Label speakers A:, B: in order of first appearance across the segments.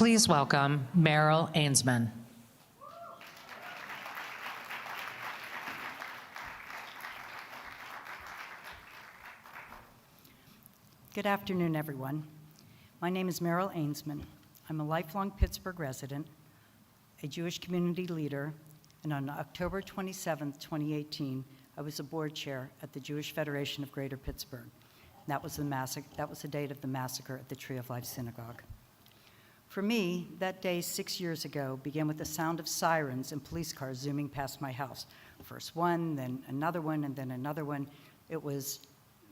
A: Please welcome Meryl Ainsman.
B: Good afternoon, everyone. My name is Meryl Ainsman. I'm a lifelong Pittsburgh resident, a Jewish community leader, and on October 27, 2018, I was a board chair at the Jewish Federation of Greater Pittsburgh. That was the date of the massacre at the Tree of Life Synagogue. For me, that day 6 years ago began with the sound of sirens and police cars zooming past my house. First one, then another one, and then another one. It was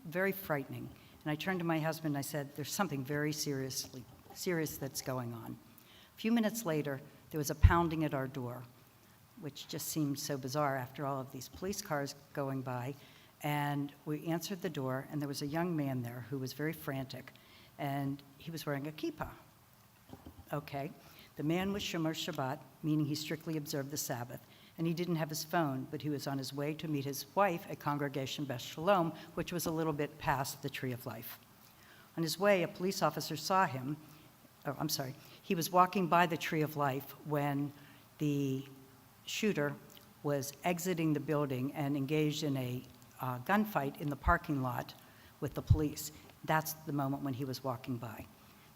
B: very frightening. And I turned to my husband and I said, there's something very serious that's going on. A few minutes later, there was a pounding at our door, which just seemed so bizarre after all of these police cars going by. And we answered the door, and there was a young man there who was very frantic, and he was wearing a kippah. Okay. The man was Shomer Shabbat, meaning he strictly observed the Sabbath, and he didn't have his phone, but he was on his way to meet his wife at Congregation Beth Shalom, which was a little bit past the Tree of Life. On his way, a police officer saw him. He was walking by the Tree of Life when the shooter was exiting the building and engaged in a gunfight in the parking lot with the police. That's the moment when he was walking by.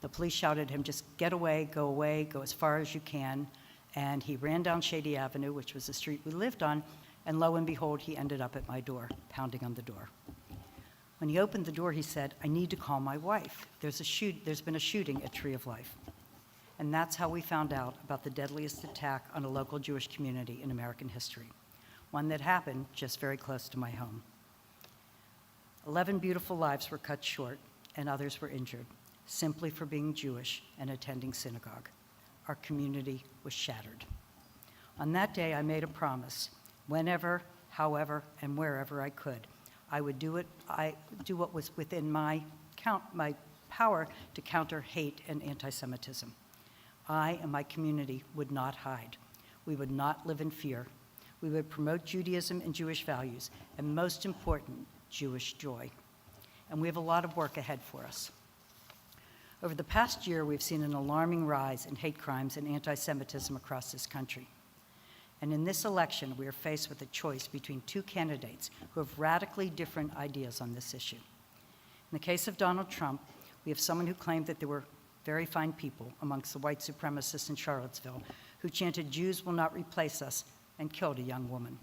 B: The police shouted at him, just get away, go as far as you can. And he ran down Shady Avenue, which was the street we lived on, and lo and behold, he ended up at my door, pounding on the door. When he opened the door, he said, I need to call my wife. There's been a shooting at Tree of Life. And that's how we found out about the deadliest attack on a local Jewish community in American history, one that happened just very close to my home. 11 beautiful lives were cut short, and others were injured, simply for being Jewish and attending synagogue. Our community was shattered. On that day, I made a promise. Whenever, however, and wherever I could, I would do what was within my power to counter hate and anti-Semitism. I and my community would not hide. We would not live in fear. We would promote Judaism and Jewish values, and most important, Jewish joy. And we have a lot of work ahead for us. Over the past year, we've seen an alarming rise in hate crimes and anti-Semitism across this country. And in this election, we are faced with a choice between two candidates who have radically different ideas on this issue. In the case of Donald Trump, we have someone who claimed that there were very fine people amongst the white supremacists in Charlottesville who chanted, Jews will not replace us, and killed a young woman.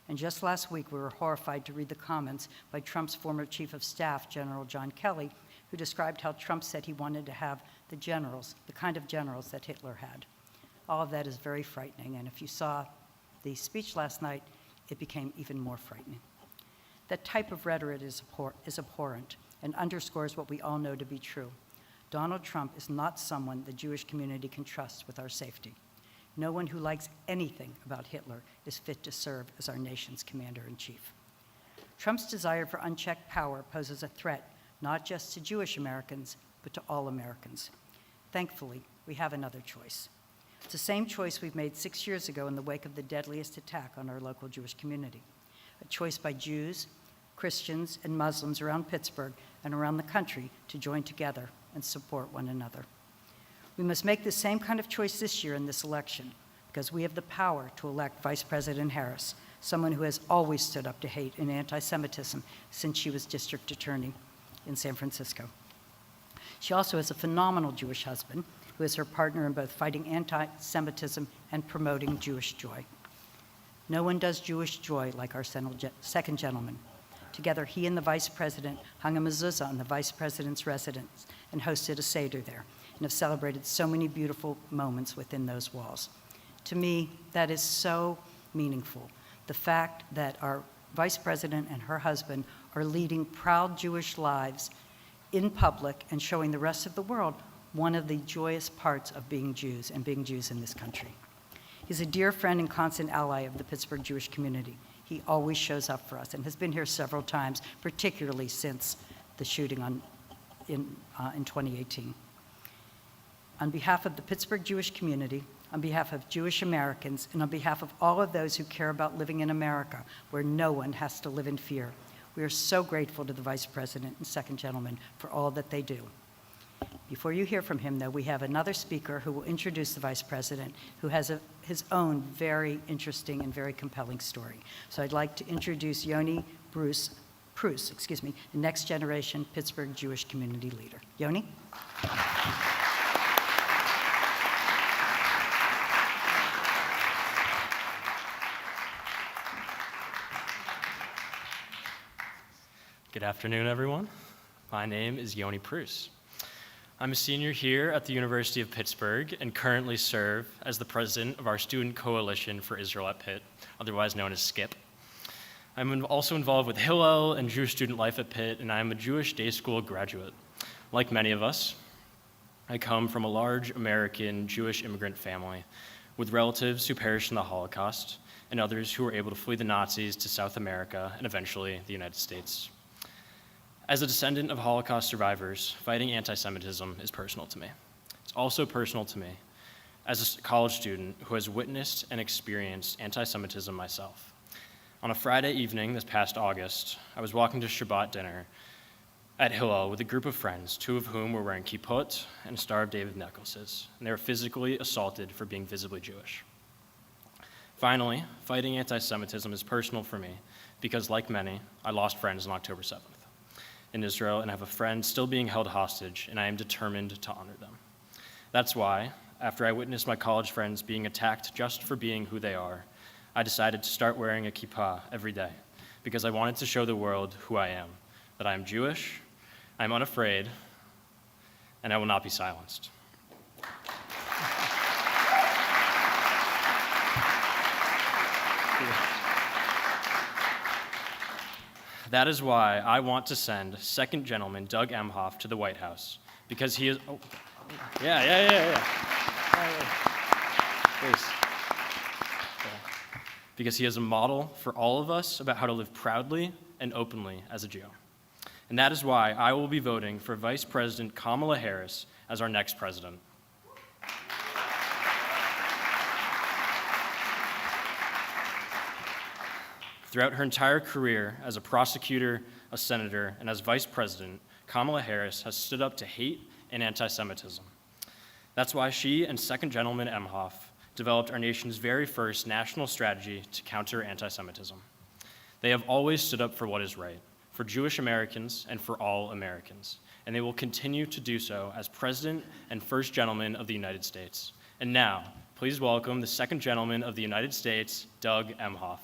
B: And just last week, we were horrified to read the comments by Trump's former chief of staff, General John Kelly, who described how Trump said he wanted to have the generals, the kind of generals that Hitler had. All of that is very frightening, and if you saw the speech last night, it became even more frightening. That type of rhetoric is abhorrent and underscores what we all know to be true. Donald Trump is not someone the Jewish community can trust with our safety. No one who likes anything about Hitler is fit to serve as our nation's commander-in-chief. Trump's desire for unchecked power poses a threat not just to Jewish Americans, but to all Americans. Thankfully, we have another choice. It's the same choice we've made 6 years ago in the wake of the deadliest attack on our local Jewish community. A choice by Jews, Christians, and Muslims around Pittsburgh and around the country to join together and support one another. We must make the same kind of choice this year in this election, because we have the power to elect Vice President Harris, someone who has always stood up to hate and anti-Semitism since she was district attorney in San Francisco. She also has a phenomenal Jewish husband who is her partner in both fighting anti-Semitism and promoting Jewish joy. No one does Jewish joy like our second gentleman. Together, he and the vice president hung a mezuzah on the vice president's residence and hosted a Seder there, and have celebrated so many beautiful moments within those walls. To me, that is so meaningful. The fact that our vice president and her husband are leading proud Jewish lives in public and showing the rest of the world one of the joyous parts of being Jews and being Jews in this country. He's a dear friend and constant ally of the Pittsburgh Jewish community. He always shows up for us and has been here several times, particularly since the shooting in 2018. On behalf of the Pittsburgh Jewish community, on behalf of Jewish Americans, and on behalf of all of those who care about living in America, where no one has to live in fear, we are so grateful to the Vice President and Second Gentleman for all that they do. Before you hear from him, though, we have another speaker who will introduce the Vice President, who has his own very interesting and very compelling story. So I'd like to introduce Yoni Prus, the next generation Pittsburgh Jewish community leader. Yoni?
C: Good afternoon, everyone. My name is Yoni Prus. I'm a senior here at the University of Pittsburgh and currently serve as the president of our Student Coalition for Israel at Pitt, otherwise known as SCIP. I'm also involved with Hillel and Jewish student life at Pitt, and I'm a Jewish day school graduate. Like many of us, I come from a large American Jewish immigrant family with relatives who perished in the Holocaust and others who were able to flee the Nazis to South America and eventually the United States. As a descendant of Holocaust survivors, fighting anti-Semitism is personal to me. It's also personal to me as a college student who has witnessed and experienced anti-Semitism myself. On a Friday evening this past August, I was walking to Shabbat dinner at Hillel with a group of friends, 2 of whom were wearing kippot and Star of David necklaces, and they were physically assaulted for being visibly Jewish. Finally, fighting anti-Semitism is personal for me because, like many, I lost friends on October 7th. In Israel and have a friend still being held hostage, and I am determined to honor them. That's why, after I witnessed my college friends being attacked just for being who they are, I decided to start wearing a kippah every day because I wanted to show the world who I am, that I am Jewish, I am unafraid, and I will not be silenced. That is why I want to send Second Gentleman Doug Emhoff to the White House, because he is, Please. Because he is a model for all of us about how to live proudly and openly as a Jew. And that is why I will be voting for Vice President Kamala Harris as our next president. Throughout her entire career as a prosecutor, a senator, and as vice president, Kamala Harris has stood up to hate and anti-Semitism. That's why she and Second Gentleman Emhoff developed our nation's very first national strategy to counter anti-Semitism. They have always stood up for what is right, for Jewish Americans and for all Americans, and they will continue to do so as President and First Gentleman of the United States. And now, please welcome the Second Gentleman of the United States, Doug Emhoff.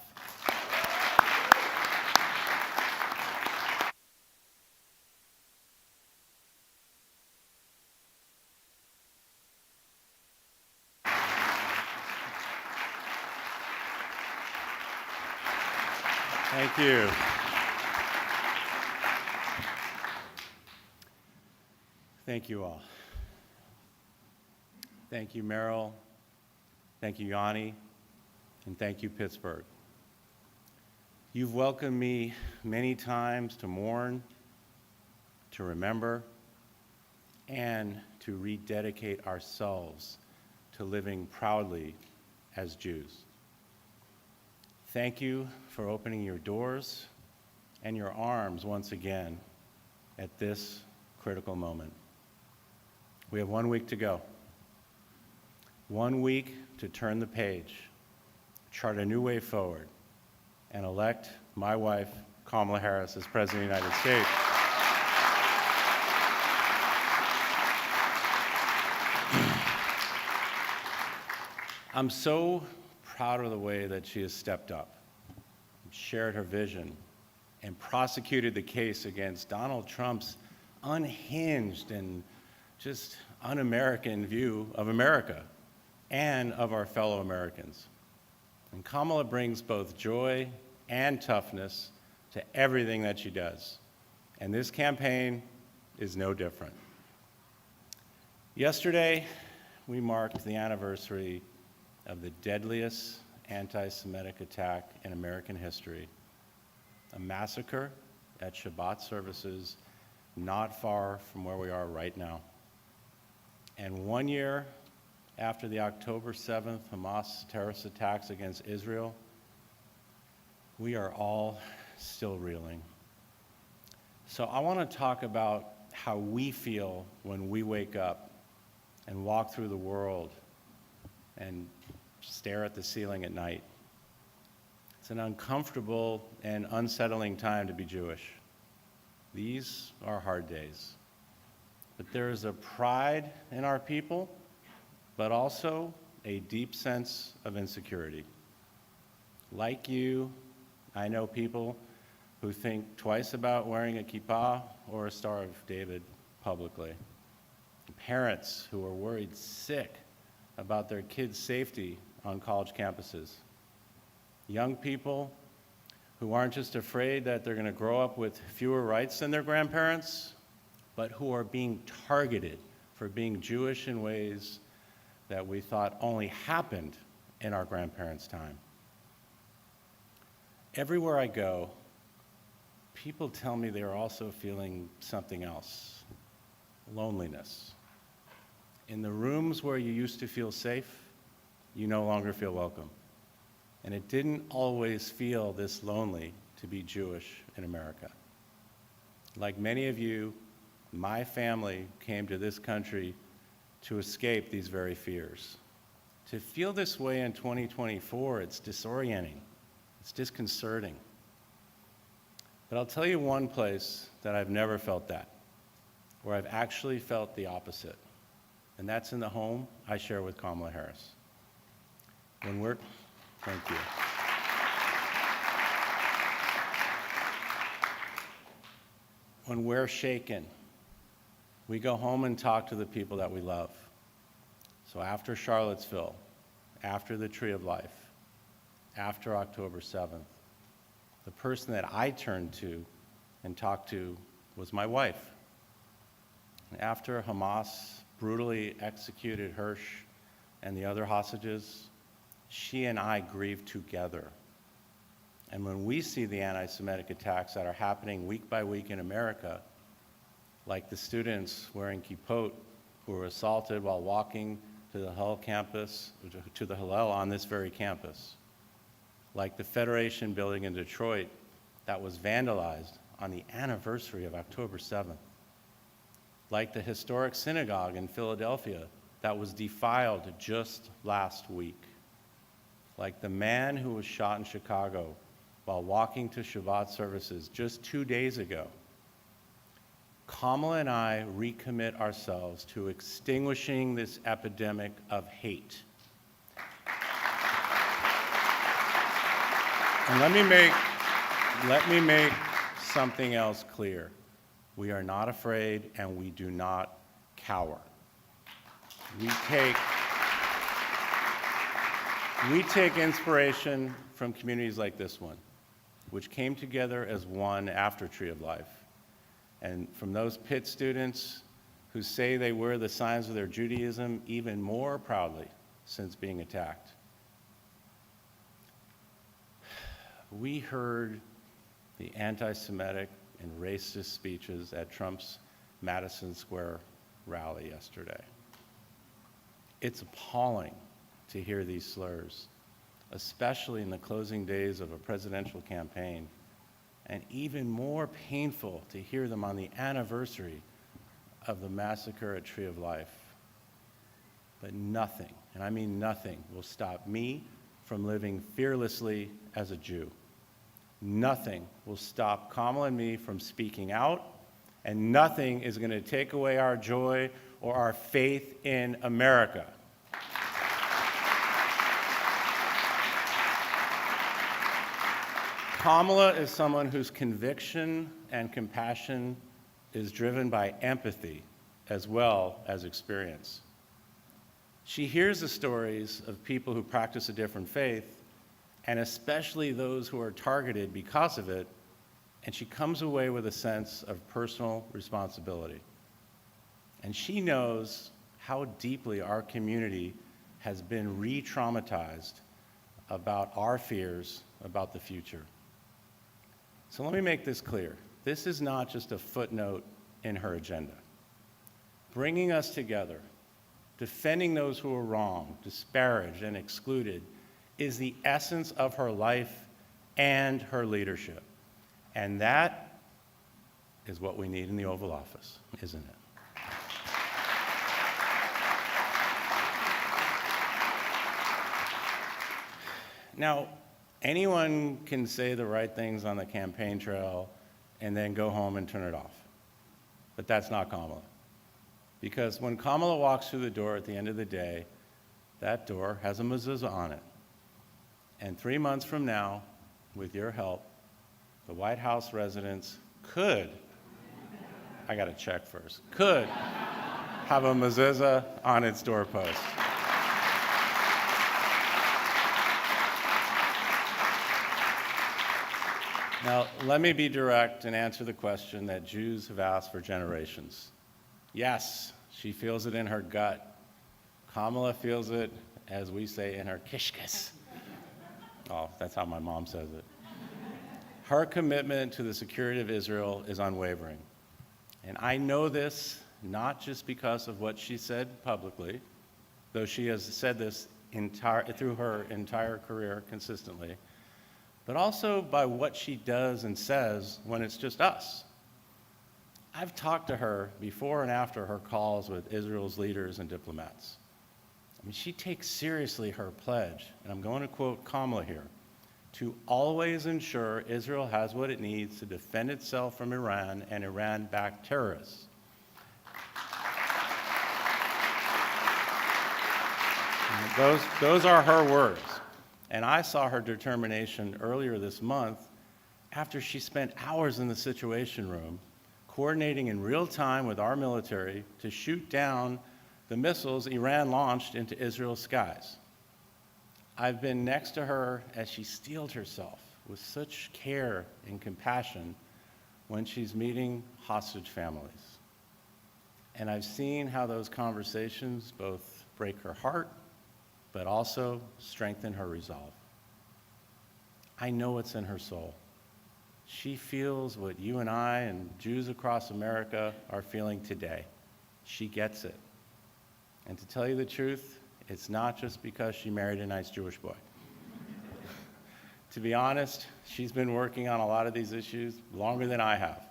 D: Thank you. Thank you all. Thank you, Merrill. Thank you, Yanni. And thank you, Pittsburgh. You've welcomed me many times to mourn, to remember, and to rededicate ourselves to living proudly as Jews. Thank you for opening your doors and your arms once again at this critical moment. We have 1 week to go. 1 week to turn the page, chart a new way forward, and elect my wife, Kamala Harris, as President of the United States. I'm so proud of the way that she has stepped up, shared her vision, and prosecuted the case against Donald Trump's unhinged and just un-American view of America and of our fellow Americans. And Kamala brings both joy and toughness to everything that she does. And this campaign is no different. Yesterday, we marked the anniversary of the deadliest anti-Semitic attack in American history, a massacre at Shabbat services not far from where we are right now. And 1 year after the October 7th Hamas terrorist attacks against Israel, we are all still reeling. So I want to talk about how we feel when we wake up and walk through the world and stare at the ceiling at night. It's an uncomfortable and unsettling time to be Jewish. These are hard days. But there is a pride in our people, but also a deep sense of insecurity. Like you, I know people who think twice about wearing a kippah or a Star of David publicly. Parents who are worried sick about their kids' safety on college campuses. Young people who aren't just afraid that they're going to grow up with fewer rights than their grandparents, but who are being targeted for being Jewish in ways that we thought only happened in our grandparents' time. Everywhere I go, people tell me they are also feeling something else, loneliness. In the rooms where you used to feel safe, you no longer feel welcome. And it didn't always feel this lonely to be Jewish in America. Like many of you, my family came to this country to escape these very fears. To feel this way in 2024, it's disorienting, it's disconcerting. But I'll tell you one place that I've never felt that, where I've actually felt the opposite, and that's in the home I share with Kamala Harris. Thank you. When we're shaken, we go home and talk to the people that we love. So after Charlottesville, after the Tree of Life, after October 7th, the person that I turned to and talked to was my wife. After Hamas brutally executed Hirsch and the other hostages, she and I grieved together. And when we see the anti-Semitic attacks that are happening week by week in America, like the students wearing kippot who were assaulted while walking to the Hillel campus, to the Hillel on this very campus, like the Federation building in Detroit that was vandalized on the anniversary of October 7th, like the historic synagogue in Philadelphia that was defiled just last week, like the man who was shot in Chicago while walking to Shabbat services just 2 days ago. Kamala and I recommit ourselves to extinguishing this epidemic of hate. And let me make something else clear. We are not afraid and we do not cower. We take inspiration from communities like this one, which came together as one after Tree of Life. And from those Pitt students who say they wear the signs of their Judaism even more proudly since being attacked. We heard the anti-Semitic and racist speeches at Trump's Madison Square rally yesterday. It's appalling to hear these slurs, especially in the closing days of a presidential campaign, and even more painful to hear them on the anniversary of the massacre at Tree of Life. But nothing, and I mean nothing, will stop me from living fearlessly as a Jew. Nothing will stop Kamala and me from speaking out, and nothing is going to take away our joy or our faith in America. Kamala is someone whose conviction and compassion is driven by empathy as well as experience. She hears the stories of people who practice a different faith, and especially those who are targeted because of it, and she comes away with a sense of personal responsibility. And she knows how deeply our community has been re-traumatized about our fears about the future. So let me make this clear. This is not just a footnote in her agenda. Bringing us together, defending those who are wronged, disparaged, and excluded is the essence of her life and her leadership. And that is what we need in the Oval Office, isn't it? Now, anyone can say the right things on the campaign trail and then go home and turn it off. But that's not Kamala. Because when Kamala walks through the door at the end of the day, that door has a mezuzah on it. And 3 months from now, with your help, the White House residents could, I got to check first, could have a mezuzah on its doorpost. Now, let me be direct and answer the question that Jews have asked for generations. Yes, she feels it in her gut. Kamala feels it, as we say, in her kishkis. Oh, that's how my mom says it. Her commitment to the security of Israel is unwavering. And I know this not just because of what she said publicly, though she has said this through her entire career consistently, but also by what she does and says when it's just us. I've talked to her before and after her calls with Israel's leaders and diplomats. I mean, she takes seriously her pledge, and I'm going to quote Kamala here, to always ensure Israel has what it needs to defend itself from Iran and Iran-backed terrorists. Those are her words. And I saw her determination earlier this month after she spent hours in the Situation Room coordinating in real time with our military to shoot down the missiles Iran launched into Israel's skies. I've been next to her as she steeled herself with such care and compassion when she's meeting hostage families. And I've seen how those conversations both break her heart, but also strengthen her resolve. I know what's in her soul. She feels what you and I and Jews across America are feeling today. She gets it. And to tell you the truth, it's not just because she married a nice Jewish boy. To be honest, she's been working on a lot of these issues longer than I have.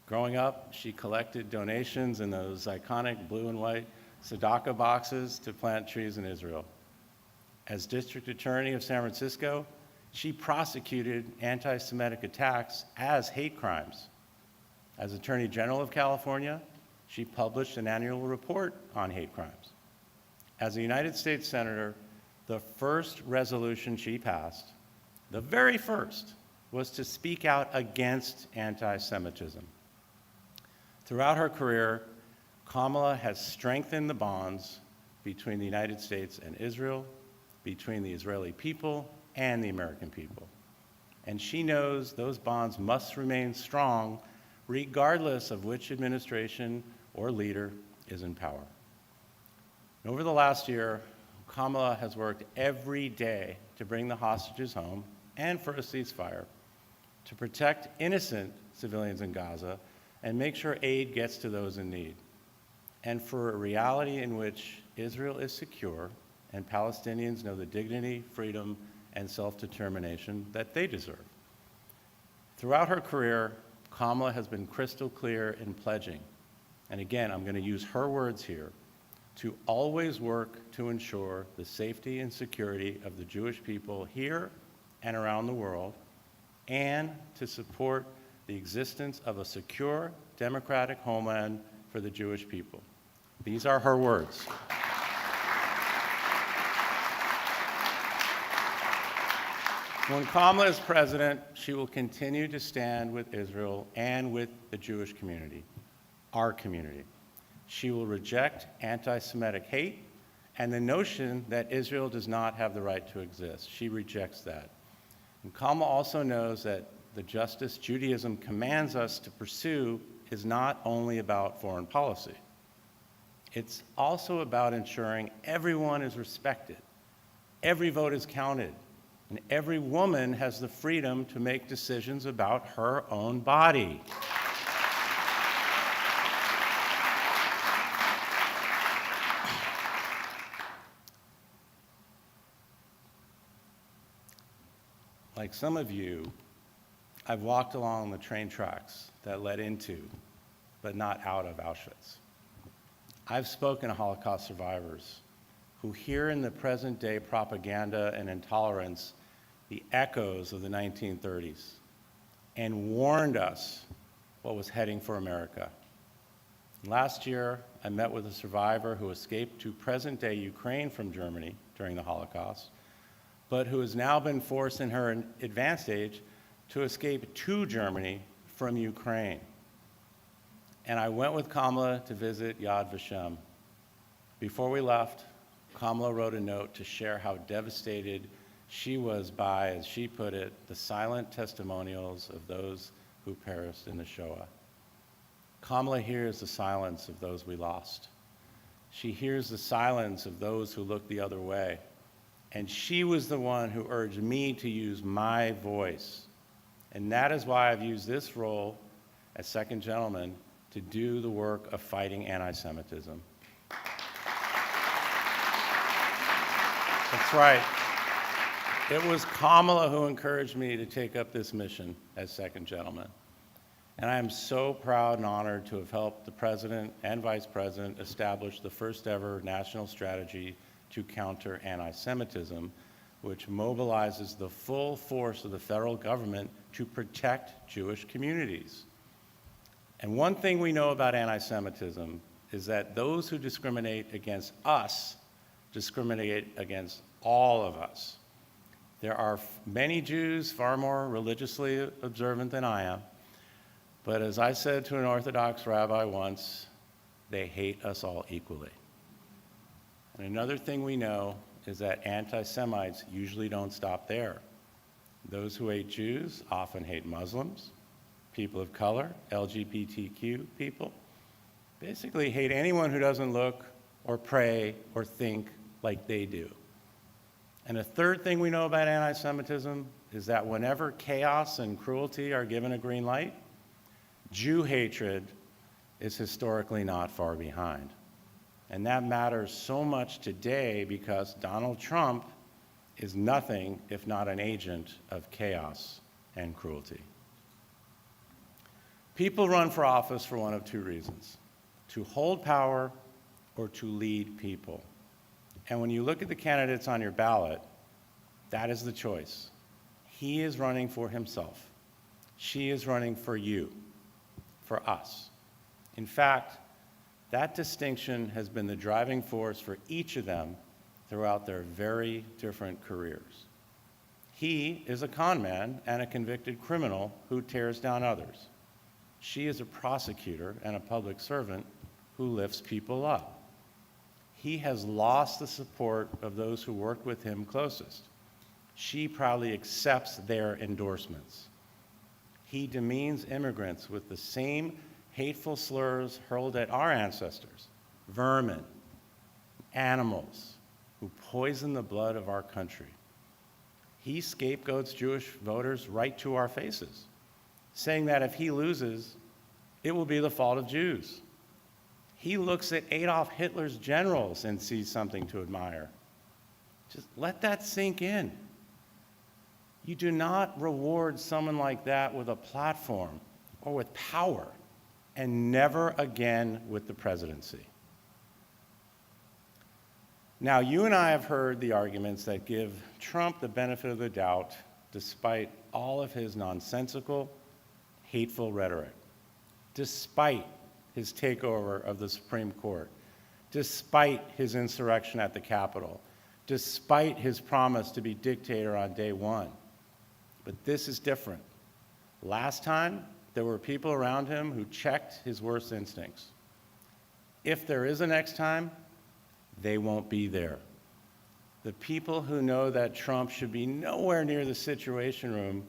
D: Growing up, she collected donations in those iconic blue and white tzedakah boxes to plant trees in Israel. As district attorney of San Francisco, she prosecuted anti-Semitic attacks as hate crimes. As Attorney General of California, she published an annual report on hate crimes. As a United States Senator, the first resolution she passed, the very first, was to speak out against anti-Semitism. Throughout her career, Kamala has strengthened the bonds between the United States and Israel, between the Israeli people and the American people. And she knows those bonds must remain strong regardless of which administration or leader is in power. Over the last year, Kamala has worked every day to bring the hostages home and for a ceasefire, to protect innocent civilians in Gaza and make sure aid gets to those in need, and for a reality in which Israel is secure and Palestinians know the dignity, freedom, and self-determination that they deserve. Throughout her career, Kamala has been crystal clear in pledging, and again, I'm going to use her words here, to always work to ensure the safety and security of the Jewish people here and around the world, and to support the existence of a secure, democratic homeland for the Jewish people. These are her words. When Kamala is president, she will continue to stand with Israel and with the Jewish community, our community. She will reject anti-Semitic hate and the notion that Israel does not have the right to exist. She rejects that. And Kamala also knows that the justice Judaism commands us to pursue is not only about foreign policy. It's also about ensuring everyone is respected, every vote is counted, and every woman has the freedom to make decisions about her own body. Like some of you, I've walked along the train tracks that led into, but not out of Auschwitz. I've spoken to Holocaust survivors who hear in the present day propaganda and intolerance the echoes of the 1930s and warned us what was heading for America. Last year, I met with a survivor who escaped to present-day Ukraine from Germany during the Holocaust, but who has now been forced in her advanced age to escape to Germany from Ukraine. And I went with Kamala to visit Yad Vashem. Before we left, Kamala wrote a note to share how devastated she was by, as she put it, the silent testimonials of those who perished in the Shoah. Kamala hears the silence of those we lost. She hears the silence of those who looked the other way. And she was the one who urged me to use my voice. And that is why I've used this role as Second Gentleman to do the work of fighting anti-Semitism. That's right. It was Kamala who encouraged me to take up this mission as Second Gentleman. And I am so proud and honored to have helped the President and Vice President establish the first ever national strategy to counter anti-Semitism, which mobilizes the full force of the federal government to protect Jewish communities. And one thing we know about anti-Semitism is that those who discriminate against us discriminate against all of us. There are many Jews far more religiously observant than I am, but as I said to an Orthodox rabbi once, they hate us all equally. And another thing we know is that anti-Semites usually don't stop there. Those who hate Jews often hate Muslims, people of color, LGBTQ people, basically hate anyone who doesn't look or pray or think like they do. And a third thing we know about anti-Semitism is that whenever chaos and cruelty are given a green light, Jew hatred is historically not far behind. And that matters so much today because Donald Trump is nothing if not an agent of chaos and cruelty. People run for office for one of two reasons: to hold power or to lead people. And when you look at the candidates on your ballot, that is the choice. He is running for himself. She is running for you, for us. In fact, that distinction has been the driving force for each of them throughout their very different careers. He is a con man and a convicted criminal who tears down others. She is a prosecutor and a public servant who lifts people up. He has lost the support of those who worked with him closest. She proudly accepts their endorsements. He demeans immigrants with the same hateful slurs hurled at our ancestors: vermin, animals who poison the blood of our country. He scapegoats Jewish voters right to our faces, saying that if he loses, it will be the fault of Jews. He looks at Adolf Hitler's generals and sees something to admire. Just let that sink in. You do not reward someone like that with a platform or with power, and never again with the presidency. Now, you and I have heard the arguments that give Trump the benefit of the doubt despite all of his nonsensical, hateful rhetoric, despite his takeover of the Supreme Court, despite his insurrection at the Capitol, despite his promise to be dictator on day one. But this is different. Last time, there were people around him who checked his worst instincts. If there is a next time, they won't be there. The people who know that Trump should be nowhere near the Situation Room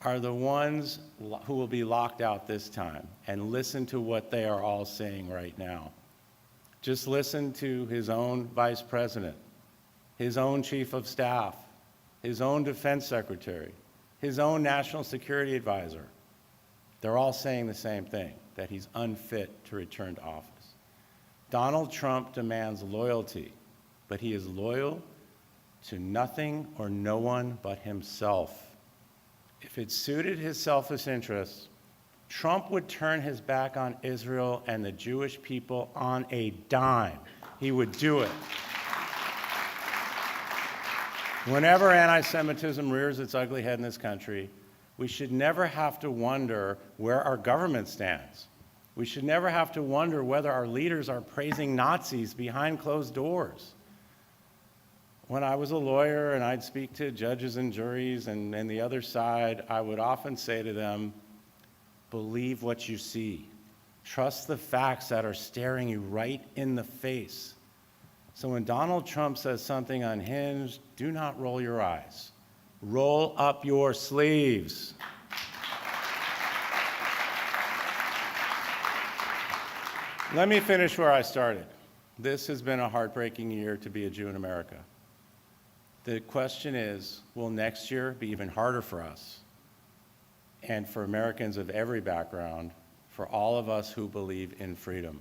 D: are the ones who will be locked out this time. And listen to what they are all saying right now. Just listen to his own vice president, his own chief of staff, his own defense secretary, his own national security advisor. They're all saying the same thing, that he's unfit to return to office. Donald Trump demands loyalty, but he is loyal to nothing or no one but himself. If it suited his selfish interests, Trump would turn his back on Israel and the Jewish people on a dime. He would do it. Whenever anti-Semitism rears its ugly head in this country, we should never have to wonder where our government stands. We should never have to wonder whether our leaders are praising Nazis behind closed doors. When I was a lawyer and I'd speak to judges and juries and the other side, I would often say to them, believe what you see. Trust the facts that are staring you right in the face. So when Donald Trump says something unhinged, do not roll your eyes. Roll up your sleeves. Let me finish where I started. This has been a heartbreaking year to be a Jew in America. The question is, will next year be even harder for us and for Americans of every background, for all of us who believe in freedom?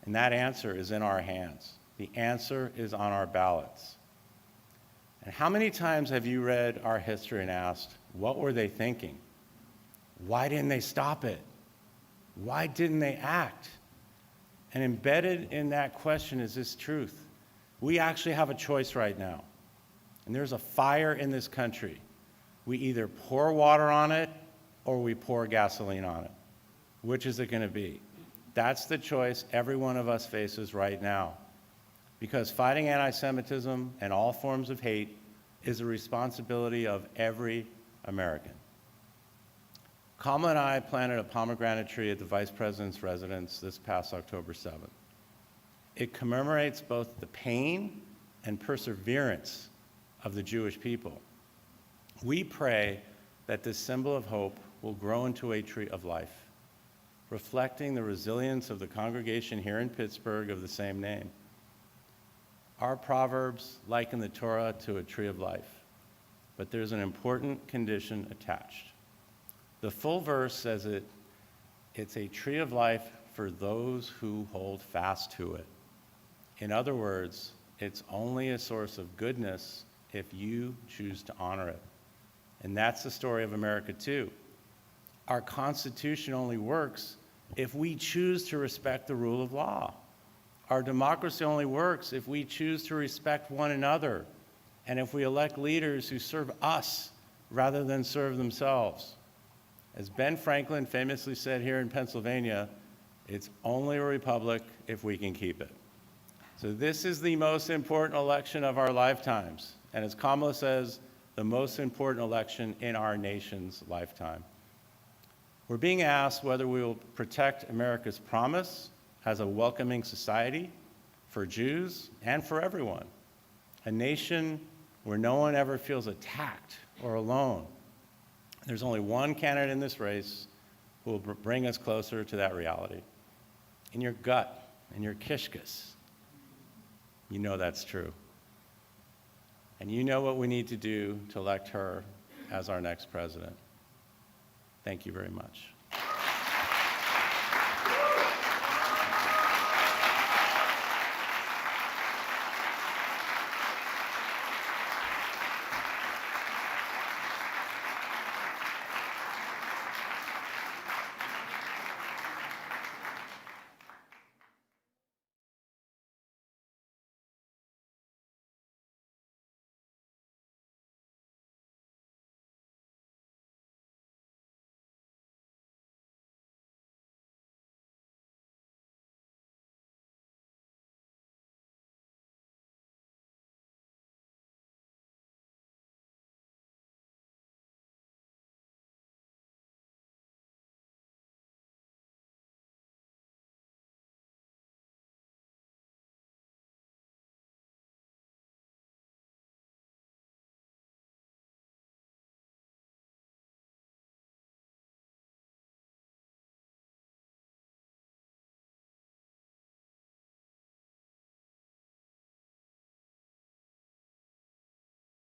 D: And that answer is in our hands. The answer is on our ballots. And how many times have you read our history and asked, what were they thinking? Why didn't they stop it? Why didn't they act? And embedded in that question is this truth. We actually have a choice right now. And there's a fire in this country. We either pour water on it or we pour gasoline on it. Which is it going to be? That's the choice every one of us faces right now. Because fighting anti-Semitism and all forms of hate is a responsibility of every American. Kamala and I planted a pomegranate tree at the Vice President's residence this past October 7th. It commemorates both the pain and perseverance of the Jewish people. We pray that this symbol of hope will grow into a tree of life, reflecting the resilience of the congregation here in Pittsburgh of the same name. Our Proverbs liken the Torah to a tree of life, but there's an important condition attached. The full verse says it's a tree of life for those who hold fast to it. In other words, it's only a source of goodness if you choose to honor it. And that's the story of America too. Our Constitution only works if we choose to respect the rule of law. Our democracy only works if we choose to respect one another and if we elect leaders who serve us rather than serve themselves. As Ben Franklin famously said here in Pennsylvania, it's only a republic if we can keep it. So this is the most important election of our lifetimes. And as Kamala says, the most important election in our nation's lifetime. We're being asked whether we will protect America's promise as a welcoming society for Jews and for everyone, a nation where no one ever feels attacked or alone. There's only one candidate in this race who will bring us closer to that reality. In your gut, in your kishkas, you know that's true. And you know what we need to do to elect her as our next president. Thank you very much.